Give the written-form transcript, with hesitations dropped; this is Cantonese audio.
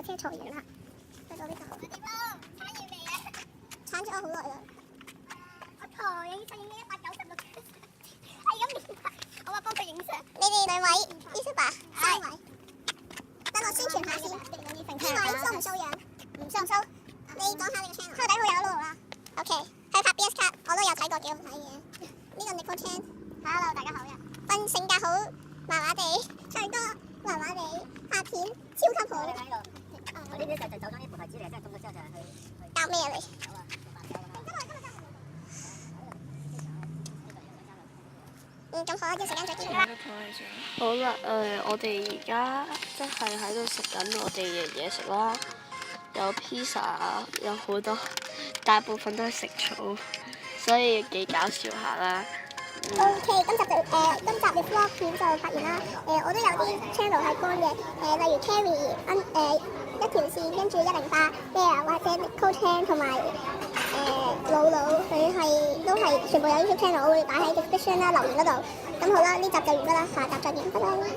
車坐完啦，去到呢度。地方鏟完未啊？鏟咗好耐啦。我陀影相影196，係咁連拍，我話幫佢影相。你哋兩位 YouTuber 三位，等我宣傳下先。呢位騷唔騷樣？唔騷唔騷？你講下你個 channel。佢底好有 logo 啦。OK， 去拍 BS 卡，我都有睇過，幾好睇嘅。呢個 Nicole Chan。Hello， 大家好呀。份性格好麻麻地，唱歌麻麻地，拍片超級好。我呢啲就走咗呢副牌子嚟，即係中咗之後就係去搭咩嚟？咁好啦，啲時間再見啦。好啦，我哋而家即係喺度食緊我哋嘅嘢食啦，有 pizza，有好多，大部分都係食草，所以幾搞笑下啦。OK， 今集嘅 vlog 片就拍完啦。我都有啲 channel 係乾嘅，例如 Carrie 一條線跟住108 Bear 或者 Nicole Chan 同埋魯魯，佢都係全部有 YouTube channel，我會擺喺 description 啦留言嗰度。咁好啦，呢集就完㗎啦，下集再見，拜拜。